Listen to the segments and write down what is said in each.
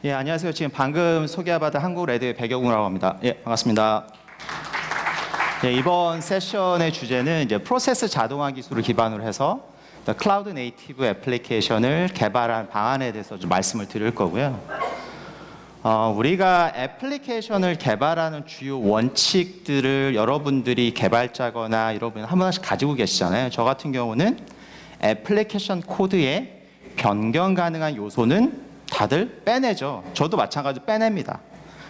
예, 안녕하세요. 지금 방금 소개받은 한국레드의 배경우라고 합니다. 예, 반갑습니다. 예, 이번 세션의 주제는 이제 프로세스 자동화 기술을 기반으로 해서 클라우드 네이티브 애플리케이션을 개발한 방안에 대해서 좀 말씀을 드릴 거고요. 우리가 애플리케이션을 개발하는 주요 원칙들을 여러분들이 개발자거나 여러분 한 번씩 가지고 계시잖아요. 저 같은 경우는 애플리케이션 코드에 변경 가능한 요소는 다들 빼내죠. 저도 마찬가지로 빼냅니다.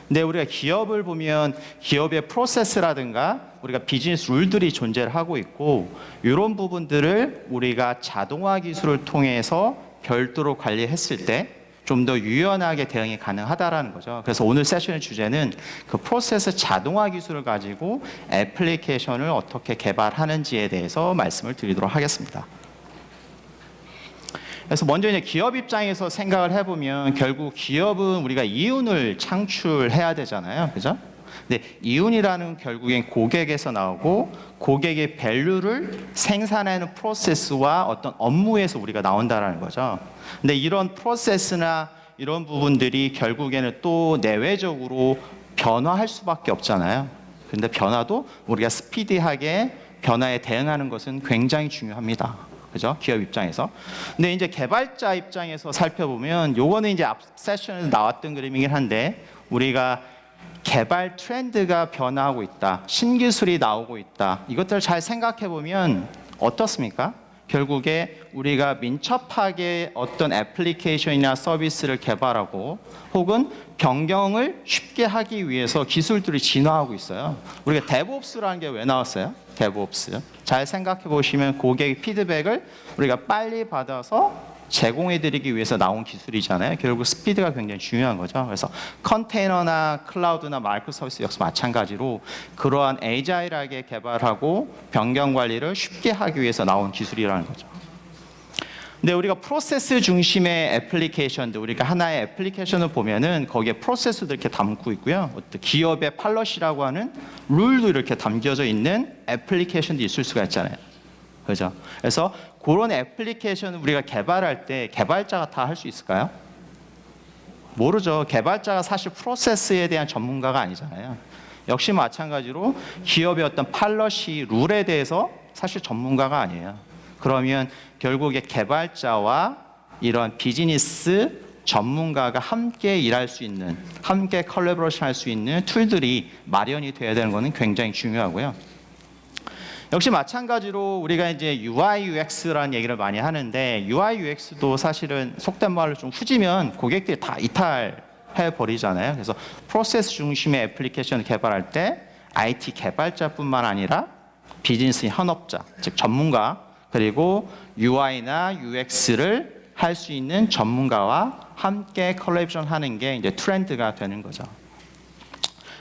근데 우리가 기업을 보면 기업의 프로세스라든가 우리가 비즈니스 룰들이 존재를 하고 있고 이런 부분들을 우리가 자동화 기술을 통해서 별도로 관리했을 때 좀 더 유연하게 대응이 가능하다라는 거죠. 그래서 오늘 세션의 주제는 그 프로세스 자동화 기술을 가지고 애플리케이션을 어떻게 개발하는지에 대해서 말씀을 드리도록 하겠습니다. 그래서 먼저 이제 기업 입장에서 생각을 해보면 결국 기업은 우리가 이윤을 창출해야 되잖아요. 그죠? 근데 이윤이라는 결국엔 고객에서 나오고 고객의 밸류를 생산하는 프로세스와 어떤 업무에서 우리가 나온다라는 거죠. 근데 이런 프로세스나 이런 부분들이 결국에는 또 내외적으로 변화할 수밖에 없잖아요. 근데 변화도 우리가 스피디하게 변화에 대응하는 것은 굉장히 중요합니다. 그죠? 기업 입장에서. 근데 이제 개발자 입장에서 살펴보면 요거는 이제 앞 세션에서 나왔던 그림이긴 한데 우리가 개발 트렌드가 변화하고 있다. 신기술이 나오고 있다. 이것들을 잘 생각해 보면 어떻습니까? 결국에 우리가 민첩하게 어떤 애플리케이션이나 서비스를 개발하고 혹은 변경을 쉽게 하기 위해서 기술들이 진화하고 있어요. 우리가 데브옵스라는 게 왜 나왔어요? 데브옵스. 잘 생각해 보시면 고객의 피드백을 우리가 빨리 받아서 제공해드리기 위해서 나온 기술이잖아요. 결국 스피드가 굉장히 중요한 거죠. 그래서 컨테이너나 클라우드나 마이크로 서비스 역시 마찬가지로 그러한 에이자일하게 개발하고 변경 관리를 쉽게 하기 위해서 나온 기술이라는 거죠. 근데 우리가 프로세스 중심의 애플리케이션도 우리가 하나의 애플리케이션을 보면은 거기에 프로세스도 이렇게 담고 있고요. 어떤 기업의 팔럿이라고 하는 룰도 이렇게 담겨져 있는 애플리케이션도 있을 수가 있잖아요. 그죠? 그래서 그런 애플리케이션을 우리가 개발할 때 개발자가 다 할 수 있을까요? 모르죠. 개발자가 사실 프로세스에 대한 전문가가 아니잖아요. 역시 마찬가지로 기업의 어떤 팔럿이 룰에 대해서 사실 전문가가 아니에요. 그러면 결국에 개발자와 이런 비즈니스 전문가가 함께 일할 수 있는, 함께 컬래버레이션 할 수 있는 툴들이 마련이 돼야 되는 것은 굉장히 중요하고요. 역시 마찬가지로 우리가 이제 UI, UX라는 얘기를 많이 하는데 UI, UX도 사실은 속된 말로 좀 후지면 고객들이 다 이탈해 버리잖아요. 그래서 프로세스 중심의 애플리케이션을 개발할 때 IT 개발자뿐만 아니라 비즈니스 현업자, 즉 전문가 그리고 UI나 UX를 할 수 있는 전문가와 함께 컬래버레이션 하는 게 이제 트렌드가 되는 거죠.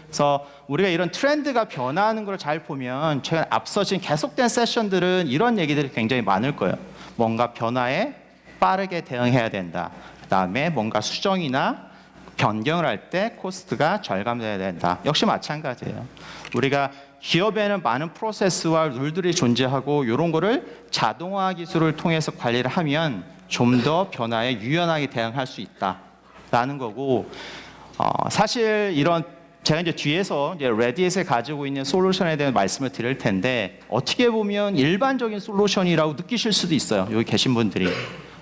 그래서 우리가 이런 트렌드가 변화하는 걸 잘 보면 최근 앞서 지금 계속된 세션들은 이런 얘기들이 굉장히 많을 거예요. 뭔가 변화에 빠르게 대응해야 된다. 그다음에 뭔가 수정이나 변경을 할 때 코스트가 절감돼야 된다. 역시 마찬가지예요. 우리가 기업에는 많은 프로세스와 룰들이 존재하고 이런 거를 자동화 기술을 통해서 관리를 하면 좀 더 변화에 유연하게 대응할 수 있다라는 거고 사실 이런 제가 이제 뒤에서 이제 레딧에 가지고 있는 솔루션에 대한 말씀을 드릴 텐데 어떻게 보면 일반적인 솔루션이라고 느끼실 수도 있어요. 여기 계신 분들이.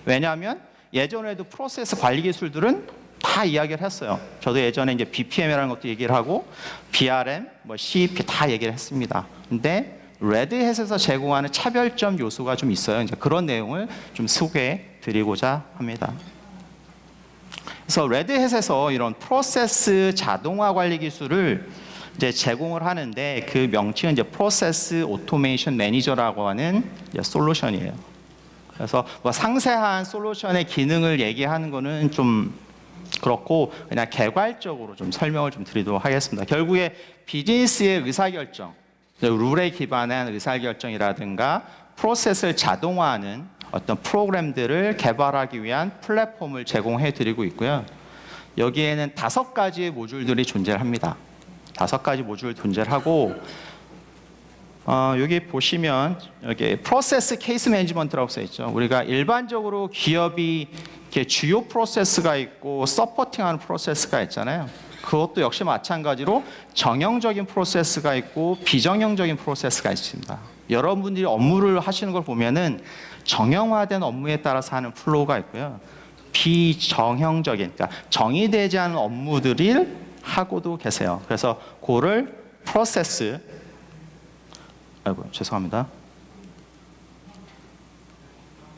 왜냐하면 예전에도 프로세스 관리 기술들은 다 이야기를 했어요. 저도 예전에 이제 BPM이라는 것도 얘기를 하고 BRM, 뭐 CEP 다 얘기를 했습니다. 근데 레드햇에서 제공하는 차별점 요소가 좀 있어요. 이제 그런 내용을 좀 소개해 드리고자 합니다. 그래서 레드햇에서 이런 프로세스 자동화 관리 기술을 이제 제공을 하는데 그 명칭은 이제 프로세스 오토메이션 매니저라고 하는 솔루션이에요. 그래서 뭐 상세한 솔루션의 기능을 얘기하는 거는 좀 그렇고 그냥 개괄적으로 좀 설명을 좀 드리도록 하겠습니다. 결국에 비즈니스의 의사결정, 룰에 기반한 의사결정이라든가 프로세스를 자동화하는 어떤 프로그램들을 개발하기 위한 플랫폼을 제공해 드리고 있고요. 여기에는 5가지의 모듈들이 존재합니다. 5가지 모듈 존재하고 여기 보시면 여기 프로세스 케이스 매니지먼트라고 써 있죠. 우리가 일반적으로 기업이 이렇게 주요 프로세스가 있고 서포팅하는 프로세스가 있잖아요. 그것도 역시 마찬가지로 정형적인 프로세스가 있고 비정형적인 프로세스가 있습니다. 여러분들이 업무를 하시는 걸 보면은 정형화된 업무에 따라서 하는 플로우가 있고요. 비정형적인, 그러니까 정의되지 않은 업무들을 하고도 계세요. 그래서 그거를 프로세스, 죄송합니다.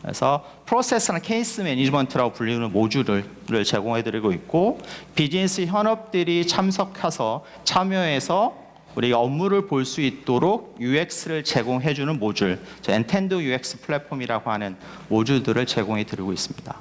그래서 프로세스나 케이스 매니지먼트라고 불리는 모듈을 제공해드리고 있고, 비즈니스 현업들이 참여해서 우리가 업무를 볼 수 있도록 UX를 제공해주는 모듈, 엔텐드 UX 플랫폼이라고 하는 모듈들을 제공해드리고 있습니다.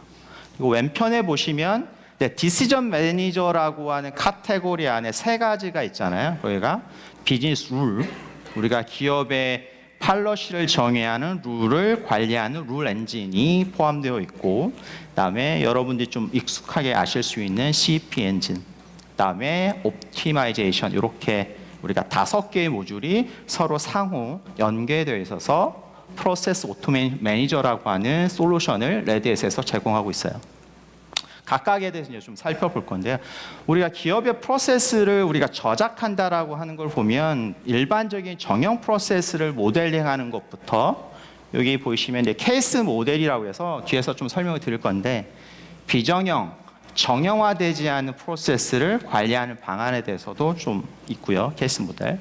그리고 왼편에 보시면 디시전 매니저라고 하는 카테고리 안에 세 가지가 있잖아요. 거기가 비즈니스 룰, 우리가 기업의 팔러시를 정해야 하는 룰을 관리하는 룰 엔진이 포함되어 있고, 그다음에 여러분들이 좀 익숙하게 아실 수 있는 CP 엔진, 그다음에 옵티마이제이션, 이렇게 우리가 5개의 모듈이 서로 상호 연계되어 있어서 프로세스 오토메이션 매니저라고 하는 솔루션을 레드햇에서 제공하고 있어요. 각각에 대해서 이제 좀 살펴볼 건데요. 우리가 기업의 프로세스를 우리가 저작한다라고 하는 걸 보면 일반적인 정형 프로세스를 모델링하는 것부터, 여기 보시면 이제 케이스 모델이라고 해서 뒤에서 좀 설명을 드릴 건데, 비정형, 정형화되지 않은 프로세스를 관리하는 방안에 대해서도 좀 있고요. 케이스 모델.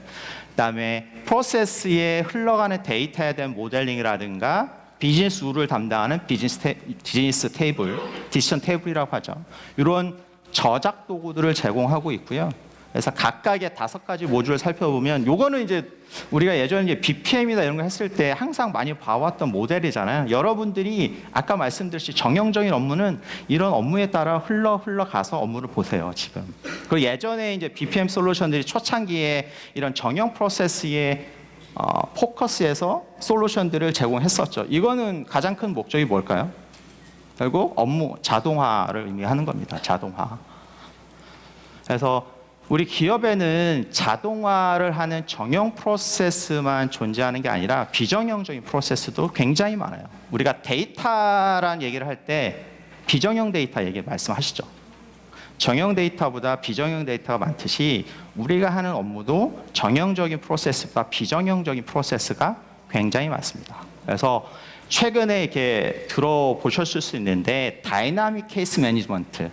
그다음에 프로세스에 흘러가는 데이터에 대한 모델링이라든가 비즈니스 룰을 담당하는 비즈니스 테이블, 디시전 테이블이라고 하죠. 이런 저작 도구들을 제공하고 있고요. 그래서 각각의 5가지 모듈을 살펴보면, 요거는 이제 우리가 예전에 이제 BPM이나 이런 거 했을 때 항상 많이 봐왔던 모델이잖아요. 여러분들이 아까 말씀드렸듯이 정형적인 업무는 이런 업무에 따라 흘러가서 업무를 보세요, 지금. 그리고 예전에 이제 BPM 솔루션들이 초창기에 이런 정형 프로세스에 포커스해서 솔루션들을 제공했었죠. 이거는 가장 큰 목적이 뭘까요? 결국 업무 자동화를 의미하는 겁니다. 자동화. 그래서 우리 기업에는 자동화를 하는 정형 프로세스만 존재하는 게 아니라 비정형적인 프로세스도 굉장히 많아요. 우리가 데이터란 얘기를 할 때 비정형 데이터 얘기 말씀하시죠. 정형 데이터보다 비정형 데이터가 많듯이 우리가 하는 업무도 정형적인 프로세스와 비정형적인 프로세스가 굉장히 많습니다. 그래서 최근에 이렇게 들어보셨을 수 있는데, 다이나믹 케이스 매니지먼트,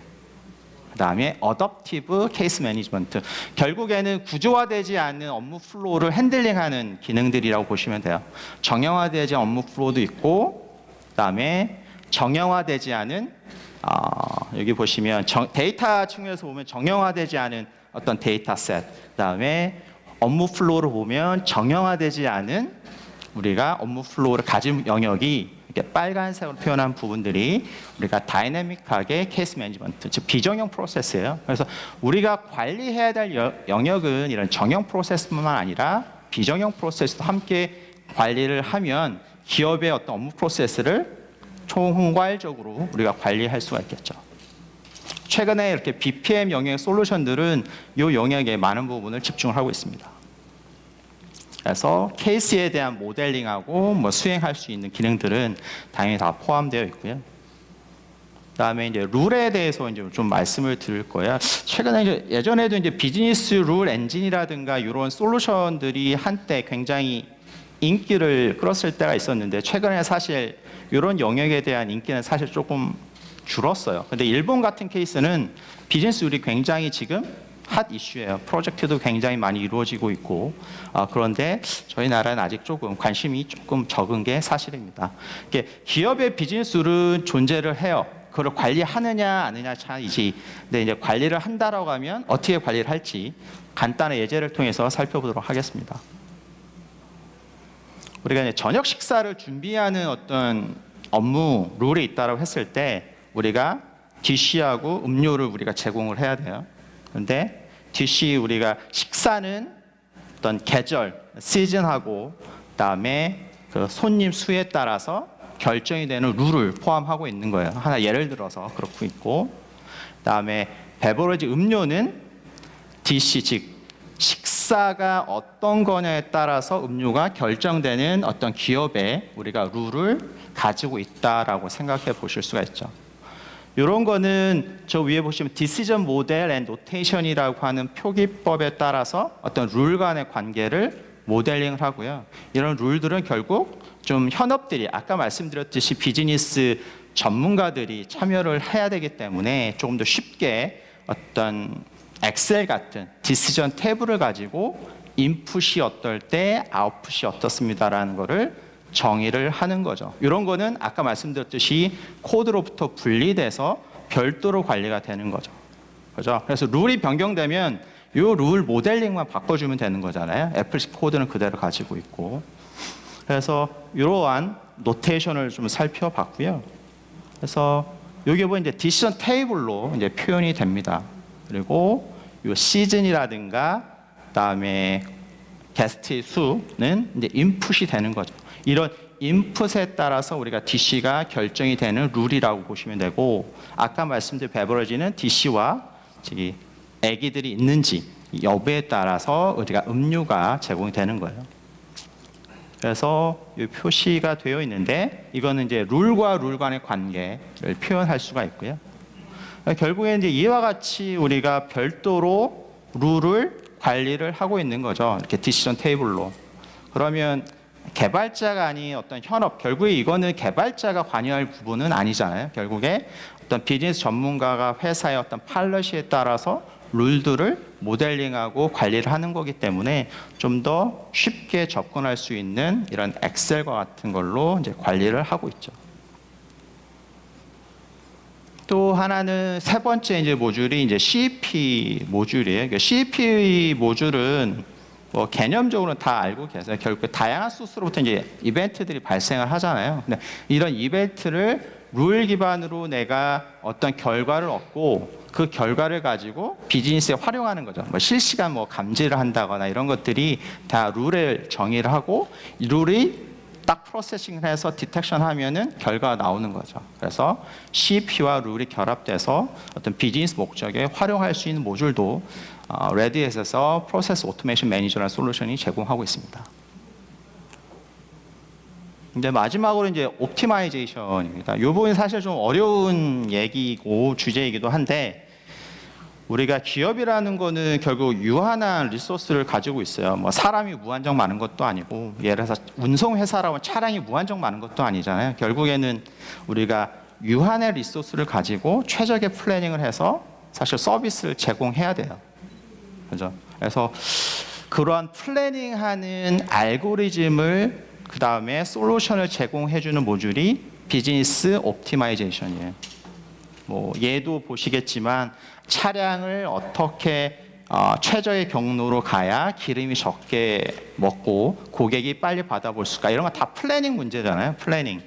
그다음에 어댑티브 케이스 매니지먼트, 결국에는 구조화되지 않는 업무 플로우를 핸들링하는 기능들이라고 보시면 돼요. 정형화되지 않은 업무 플로우도 있고, 그다음에 정형화되지 않은 여기 보시면 데이터 측면에서 보면 정형화되지 않은 어떤 데이터셋, 그다음에 업무 플로우를 보면 정형화되지 않은 우리가 업무 플로우를 가진 영역이 이렇게 빨간색으로 표현한 부분들이 우리가 다이내믹하게 케이스 매니지먼트, 즉 비정형 프로세스예요. 그래서 우리가 관리해야 될 영역은 이런 정형 프로세스뿐만 아니라 비정형 프로세스도 함께 관리를 하면 기업의 어떤 업무 프로세스를 총괄적으로 우리가 관리할 수가 있겠죠. 최근에 이렇게 BPM 영역의 솔루션들은 이 영역에 많은 부분을 집중을 하고 있습니다. 그래서 케이스에 대한 모델링하고 수행할 수 있는 기능들은 당연히 다 포함되어 있고요. 그다음에 이제 룰에 대해서 이제 좀 말씀을 드릴 거예요. 최근에 이제 예전에도 이제 비즈니스 룰 엔진이라든가 이런 솔루션들이 한때 굉장히 인기를 끌었을 때가 있었는데, 최근에 사실 이런 영역에 대한 인기는 사실 조금 줄었어요. 근데 일본 같은 케이스는 비즈니스 룰이 굉장히 지금 핫 이슈예요. 프로젝트도 굉장히 많이 이루어지고 있고, 그런데 저희 나라는 아직 조금 관심이 조금 적은 게 사실입니다. 기업의 비즈니스 룰은 존재를 해요. 그걸 관리하느냐 안 하느냐 차이지. 근데 이제 관리를 한다라고 하면 어떻게 관리를 할지 간단한 예제를 통해서 살펴보도록 하겠습니다. 우리가 이제 저녁 식사를 준비하는 어떤 업무 룰이 있다라고 했을 때 우리가 DC하고 음료를 우리가 제공을 해야 돼요. 그런데 DC 우리가 식사는 어떤 계절, 시즌하고 그다음에 그 손님 수에 따라서 결정이 되는 룰을 포함하고 있는 거예요. 하나 예를 들어서 그렇고 있고, 그다음에 베버리지 음료는 DC 즉 식사 역사가 어떤 거냐에 따라서 음료가 결정되는 어떤 기업에 우리가 룰을 가지고 있다라고 생각해 보실 수가 있죠. 이런 거는 저 위에 보시면 디시전 모델 앤 노테이션이라고 하는 표기법에 따라서 어떤 룰 간의 관계를 모델링을 하고요. 이런 룰들은 결국 좀 현업들이 아까 말씀드렸듯이 비즈니스 전문가들이 참여를 해야 되기 때문에 조금 더 쉽게 어떤 엑셀 같은 디시전 탭을 가지고 인풋이 어떨 때 아웃풋이 어떻습니다라는 거를 정의를 하는 거죠. 이런 거는 아까 말씀드렸듯이 코드로부터 분리돼서 별도로 관리가 되는 거죠. 그죠? 그래서 룰이 변경되면 이 룰 모델링만 바꿔주면 되는 거잖아요. 애플 코드는 그대로 가지고 있고. 그래서 이러한 노테이션을 좀 살펴봤고요. 그래서 여기 보면 이제 디시전 테이블로 이제 표현이 됩니다. 그리고 이 시즌이라든가 그다음에 게스트의 수는 이제 인풋이 되는 거죠. 이런 인풋에 따라서 우리가 DC가 결정이 되는 룰이라고 보시면 되고, 아까 말씀드린 베버러지는 DC와 저기 애기들이 있는지 여부에 따라서 우리가 음료가 제공이 되는 거예요. 그래서 이 표시가 되어 있는데 이거는 이제 룰과 룰 간의 관계를 표현할 수가 있고요. 결국에 이제 이와 같이 우리가 별도로 룰을 관리를 하고 있는 거죠. 이렇게 디시전 테이블로. 그러면 개발자가 아닌 어떤 현업, 결국에 이거는 개발자가 관여할 부분은 아니잖아요. 결국에 어떤 비즈니스 전문가가 회사의 어떤 팔러시에 따라서 룰들을 모델링하고 관리를 하는 거기 때문에 좀 더 쉽게 접근할 수 있는 이런 엑셀과 같은 걸로 이제 관리를 하고 있죠. 또 하나는 세 번째 이제 모듈이 이제 CEP 모듈이에요. 그러니까 CEP 모듈은 뭐 개념적으로는 다 알고 계세요. 결국 다양한 소스로부터 이제 이벤트들이 발생을 하잖아요. 근데 이런 이벤트를 룰 기반으로 내가 어떤 결과를 얻고 그 결과를 가지고 비즈니스에 활용하는 거죠. 뭐 실시간 뭐 감지를 한다거나 이런 것들이 다 룰을 정의를 하고 이 룰이 딱 프로세싱을 해서 디텍션 하면은 결과가 나오는 거죠. 그래서 CEP와 룰이 결합돼서 어떤 비즈니스 목적에 활용할 수 있는 모듈도 레디햇에서 프로세스 오토메이션 매니저라는 솔루션이 제공하고 있습니다. 근데 마지막으로 이제 옵티마이제이션입니다. 이 부분이 사실 좀 어려운 얘기고 주제이기도 한데, 우리가 기업이라는 거는 결국 유한한 리소스를 가지고 있어요. 뭐 사람이 무한정 많은 것도 아니고, 예를 들어서 운송회사라면 차량이 무한정 많은 것도 아니잖아요. 결국에는 우리가 유한의 리소스를 가지고 최적의 플래닝을 해서 사실 서비스를 제공해야 돼요. 그죠? 그래서 그러한 플래닝하는 알고리즘을 그 다음에 솔루션을 제공해주는 모듈이 비즈니스 옵티마이제이션이에요. 뭐 얘도 보시겠지만 차량을 어떻게 최저의 경로로 가야 기름이 적게 먹고 고객이 빨리 받아볼 수가, 이런 거 다 플래닝 문제잖아요. 플래닝.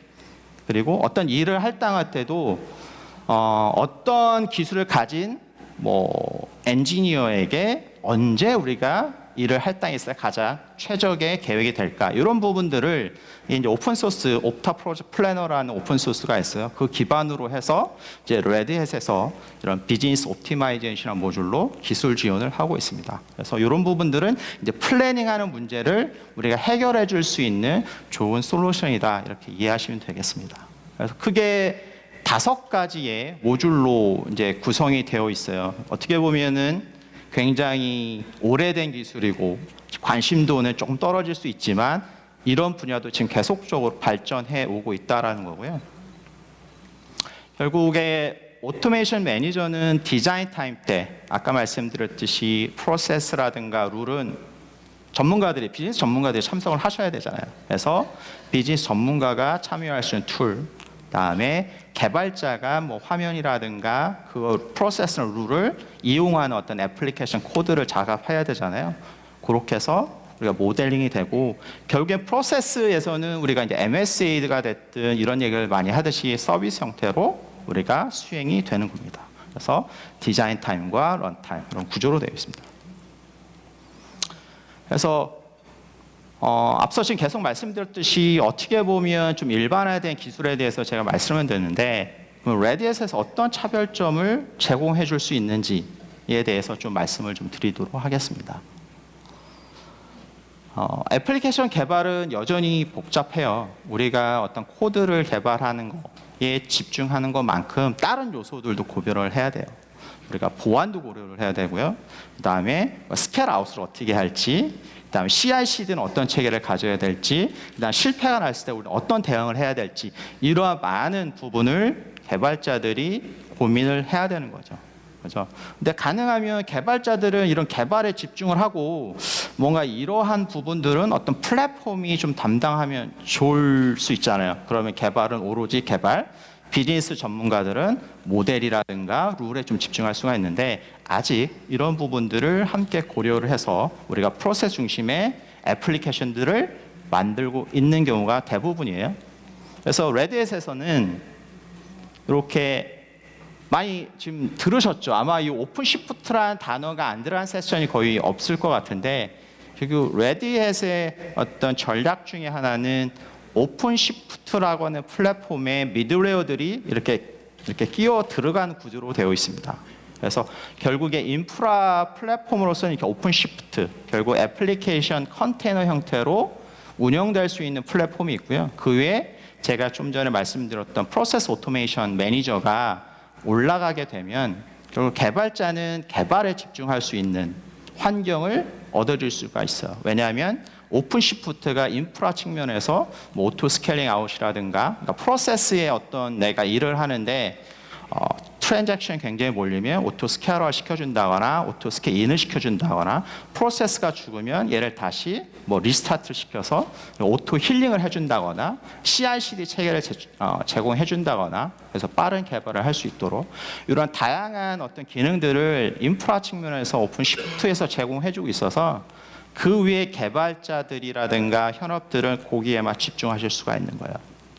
그리고 어떤 일을 할당할 때도 어떤 기술을 가진 뭐 엔지니어에게 언제 우리가 일을 할당했을 때 가장 최적의 계획이 될까, 이런 부분들을 이제 오픈 소스 옵타 프로젝트 플래너라는 오픈 소스가 있어요. 그 기반으로 해서 이제 레드햇에서 이런 비즈니스 옵티마이제이션 모듈로 기술 지원을 하고 있습니다. 그래서 이런 부분들은 이제 플래닝하는 문제를 우리가 해결해 줄 수 있는 좋은 솔루션이다, 이렇게 이해하시면 되겠습니다. 그래서 크게 5가지의 모듈로 이제 구성이 되어 있어요. 어떻게 보면은 굉장히 오래된 기술이고 관심도는 조금 떨어질 수 있지만 이런 분야도 지금 계속적으로 발전해 오고 있다라는 거고요. 결국에 오토메이션 매니저는 디자인 타임 때 아까 말씀드렸듯이 프로세스라든가 룰은 전문가들이, 비즈니스 전문가들이 참석을 하셔야 되잖아요. 그래서 비즈니스 전문가가 참여할 수 있는 툴, 다음에 개발자가 뭐 화면이라든가 그 프로세스 룰을 이용하는 어떤 애플리케이션 코드를 작업해야 되잖아요. 그렇게 해서 우리가 모델링이 되고, 결국엔 프로세스에서는 우리가 이제 MSA가 됐든 이런 얘기를 많이 하듯이 서비스 형태로 우리가 수행이 되는 겁니다. 그래서 디자인 타임과 런 타임, 이런 구조로 되어 있습니다. 그래서 앞서 지금 계속 말씀드렸듯이 어떻게 보면 좀 일반화된 기술에 대해서 제가 말씀을 드렸는데, 레디햇에서 어떤 차별점을 제공해 줄 수 있는지에 대해서 좀 말씀을 좀 드리도록 하겠습니다. 애플리케이션 개발은 여전히 복잡해요. 우리가 어떤 코드를 개발하는 거에 집중하는 것만큼 다른 요소들도 고려를 해야 돼요. 우리가 보안도 고려를 해야 되고요. 그 다음에 스케일 아웃을 어떻게 할지, 그 다음에 CI/CD는 어떤 체계를 가져야 될지, 그 다음 실패가 났을 때 우리는 어떤 대응을 해야 될지, 이러한 많은 부분을 개발자들이 고민을 해야 되는 거죠. 그죠? 근데 가능하면 개발자들은 이런 개발에 집중을 하고 뭔가 이러한 부분들은 어떤 플랫폼이 좀 담당하면 좋을 수 있잖아요. 그러면 개발은 오로지 개발, 비즈니스 전문가들은 모델이라든가 룰에 좀 집중할 수가 있는데 아직 이런 부분들을 함께 고려를 해서 우리가 프로세스 중심의 애플리케이션들을 만들고 있는 경우가 대부분이에요. 그래서 레드햇에서는 이렇게 많이 지금 들으셨죠? 아마 이 오픈시프트라는 단어가 안 들어간 세션이 거의 없을 것 같은데 그리고 레드햇의 어떤 전략 중에 하나는 오픈시프트라고 하는 플랫폼에 미들웨어들이 이렇게 끼어 들어간 구조로 되어 있습니다. 그래서 결국에 인프라 플랫폼으로서는 이렇게 오픈시프트, 결국 애플리케이션 컨테이너 형태로 운영될 수 있는 플랫폼이 있고요. 그 외에 제가 좀 전에 말씀드렸던 프로세스 오토메이션 매니저가 올라가게 되면 결국 개발자는 개발에 집중할 수 있는 환경을 얻어줄 수가 있어요. 왜냐하면 오픈시프트가 인프라 측면에서 뭐 오토 스케일링 아웃이라든가 그러니까 프로세스에 어떤 내가 일을 하는데 트랜잭션 굉장히 몰리면 오토 스케일화 시켜준다거나 오토 스케일 인을 시켜준다거나 프로세스가 죽으면 얘를 다시 뭐 리스타트를 시켜서 오토 힐링을 해준다거나 CI/CD 체계를 제공해준다거나 그래서 빠른 개발을 할 수 있도록 이런 다양한 어떤 기능들을 인프라 측면에서 오픈시프트에서 제공해주고 있어서 그 위에 개발자들이라든가 현업들은 거기에만 집중하실 수가 있는 거예요.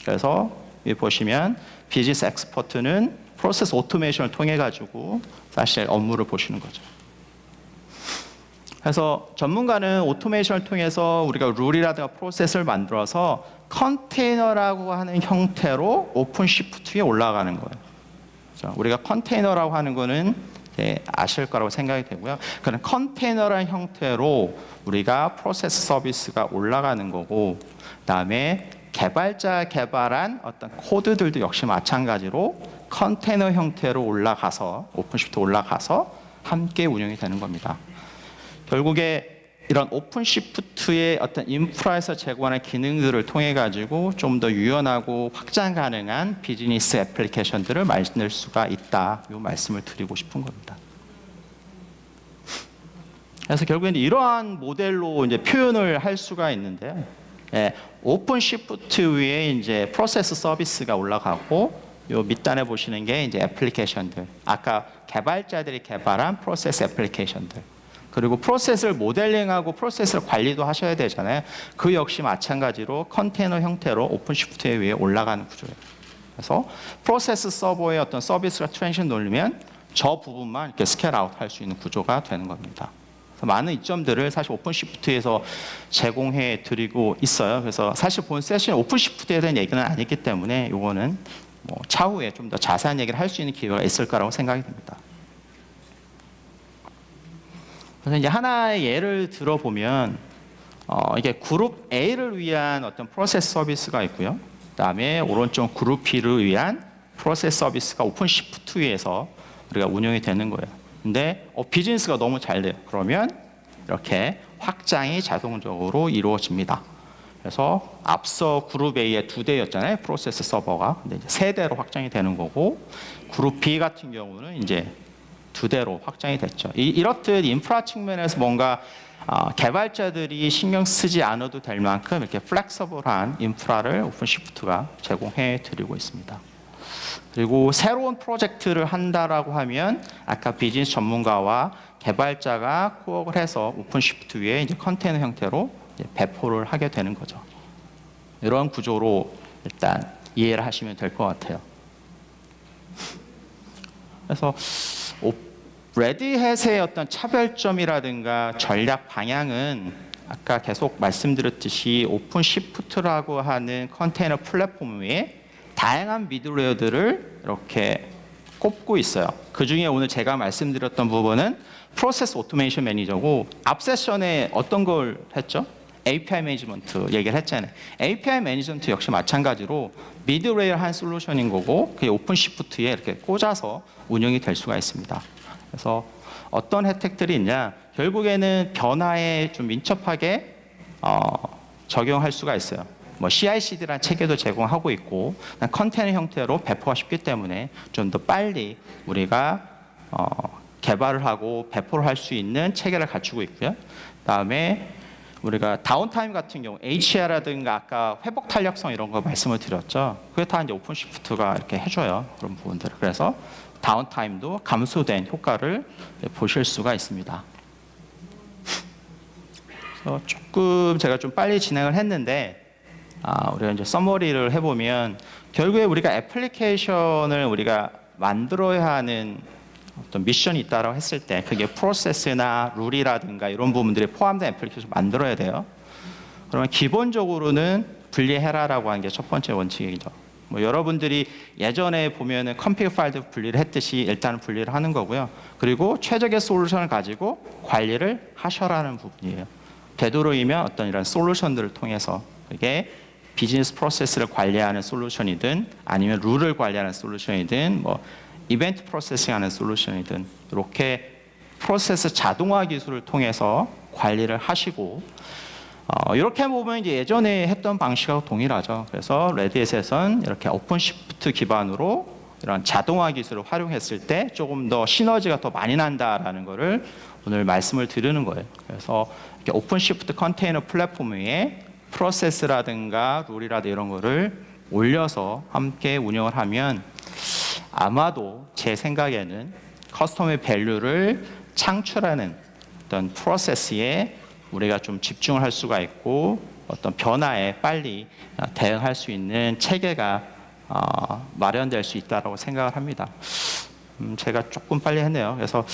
그래서 여기 보시면 비즈니스 엑스퍼트는 프로세스 오토메이션을 통해 가지고 사실 업무를 보시는 거죠. 그래서 전문가는 오토메이션을 통해서 우리가 룰이라든가 프로세스를 만들어서 컨테이너라고 하는 형태로 오픈시프트 위에 올라가는 거예요. 그렇죠? 우리가 컨테이너라고 하는 거는 아실 거라고 생각이 되고요. 그런 컨테이너라는 형태로 우리가 프로세스 서비스가 올라가는 거고, 그다음에 개발자 개발한 어떤 코드들도 역시 마찬가지로 컨테이너 형태로 올라가서 오픈시프트 올라가서 함께 운영이 되는 겁니다. 결국에 이런 오픈시프트의 어떤 인프라에서 제공하는 기능들을 통해 가지고 좀 더 유연하고 확장 가능한 비즈니스 애플리케이션들을 만들 수가 있다. 이 말씀을 드리고 싶은 겁니다. 그래서 결국엔 이러한 모델로 이제 표현을 할 수가 있는데요. 오픈시프트 위에 이제 프로세스 서비스가 올라가고 요 밑단에 보시는 게 이제 애플리케이션들. 아까 개발자들이 개발한 프로세스 애플리케이션들. 그리고 프로세스를 모델링하고 프로세스를 관리도 하셔야 되잖아요. 그 역시 마찬가지로 컨테이너 형태로 오픈시프트 위에 올라가는 구조예요. 그래서 프로세스 서버의 어떤 서비스가 트랜지션 돌리면 저 부분만 이렇게 스케일 아웃 할 수 있는 구조가 되는 겁니다. 그래서 많은 이점들을 사실 오픈시프트에서 제공해 드리고 있어요. 그래서 사실 본 세션 오픈시프트에 대한 얘기는 아니기 때문에 이거는 뭐 차후에 좀 더 자세한 얘기를 할 수 있는 기회가 있을 거라고 생각이 듭니다. 그래서 이제 하나의 예를 들어보면 이게 그룹 A를 위한 어떤 프로세스 서비스가 있고요. 그다음에 오른쪽 그룹 B를 위한 프로세스 서비스가 오픈시프트 위에서 우리가 운영이 되는 거예요. 근데 비즈니스가 너무 잘 돼요. 그러면 이렇게 확장이 자동적으로 이루어집니다. 그래서 앞서 그룹 A의 2대였잖아요. 프로세스 서버가. 근데 이제 3대로 확장이 되는 거고 그룹 B 같은 경우는 이제 2대로 확장이 됐죠. 이렇듯 인프라 측면에서 뭔가 개발자들이 신경 쓰지 않아도 될 만큼 이렇게 플렉서블한 인프라를 오픈시프트가 제공해 드리고 있습니다. 그리고 새로운 프로젝트를 한다라고 하면 아까 비즈니스 전문가와 개발자가 코업을 해서 오픈시프트 위에 이제 컨테이너 형태로 이제 배포를 하게 되는 거죠. 이런 구조로 일단 이해를 하시면 될 것 같아요. 그래서 레드햇의 어떤 차별점이라든가 전략 방향은 아까 계속 말씀드렸듯이 오픈시프트라고 하는 컨테이너 플랫폼 위에 다양한 미들웨어들을 이렇게 꼽고 있어요. 그 중에 오늘 제가 말씀드렸던 부분은 프로세스 오토메이션 매니저고 앞 세션에 어떤 걸 했죠? API 매니지먼트 얘기를 했잖아요. API 매니지먼트 역시 마찬가지로 미드레일한 솔루션인 거고 그게 오픈시프트에 이렇게 꽂아서 운영이 될 수가 있습니다. 그래서 어떤 혜택들이 있냐? 결국에는 변화에 좀 민첩하게 적용할 수가 있어요. 뭐 CI/CD라는 체계도 제공하고 있고 컨테이너 형태로 배포가 쉽기 때문에 좀 더 빨리 우리가 개발을 하고 배포를 할 수 있는 체계를 갖추고 있고요. 그다음에 우리가 다운타임 같은 경우 HR라든가 아까 회복 탄력성 이런 거 말씀을 드렸죠. 그게 다 이제 오픈시프트가 이렇게 해줘요. 그런 부분들. 그래서 다운타임도 감소된 효과를 보실 수가 있습니다. 그래서 조금 제가 좀 빨리 진행을 했는데 우리가 이제 서머리를 해보면 결국에 우리가 애플리케이션을 우리가 만들어야 하는 어떤 미션이 있다고 했을 때 그게 프로세스나 룰이라든가 이런 부분들이 포함된 애플리케이션을 만들어야 돼요. 그러면 기본적으로는 분리해라라고 하는 게 첫 번째 원칙이죠. 뭐 여러분들이 예전에 보면은 컴피그 파일도 분리를 했듯이 일단은 분리를 하는 거고요. 그리고 최적의 솔루션을 가지고 관리를 하셔라는 부분이에요. 되도록이면 어떤 이런 솔루션들을 통해서 이게 비즈니스 프로세스를 관리하는 솔루션이든 아니면 룰을 관리하는 솔루션이든 뭐 이벤트 프로세싱하는 솔루션이든 이렇게 프로세스 자동화 기술을 통해서 관리를 하시고 이렇게 보면 이제 예전에 했던 방식하고 동일하죠. 그래서 레드햇에서는 이렇게 오픈시프트 기반으로 이런 자동화 기술을 활용했을 때 조금 더 시너지가 더 많이 난다라는 거를 오늘 말씀을 드리는 거예요. 그래서 이렇게 오픈시프트 컨테이너 플랫폼 위에 프로세스라든가 룰이라든가 이런 거를 올려서 함께 운영을 하면 아마도 제 생각에는 커스텀의 밸류를 창출하는 어떤 프로세스에 우리가 좀 집중을 할 수가 있고 어떤 변화에 빨리 대응할 수 있는 체계가 마련될 수 있다고 생각을 합니다. 제가 조금 빨리 했네요. 그래서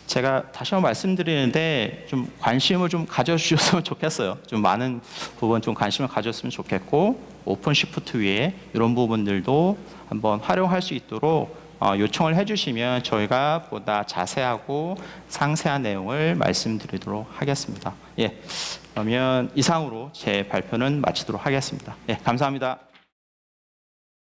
제가 다시 한번 말씀드리는데 좀 관심을 좀 가져주셨으면 좋겠어요. 좀 많은 부분 좀 관심을 가졌으면 좋겠고 오픈시프트 위에 이런 부분들도 한번 활용할 수 있도록 요청을 해주시면 저희가 보다 자세하고 상세한 내용을 말씀드리도록 하겠습니다. 예, 그러면 이상으로 제 발표는 마치도록 하겠습니다. 예, 감사합니다.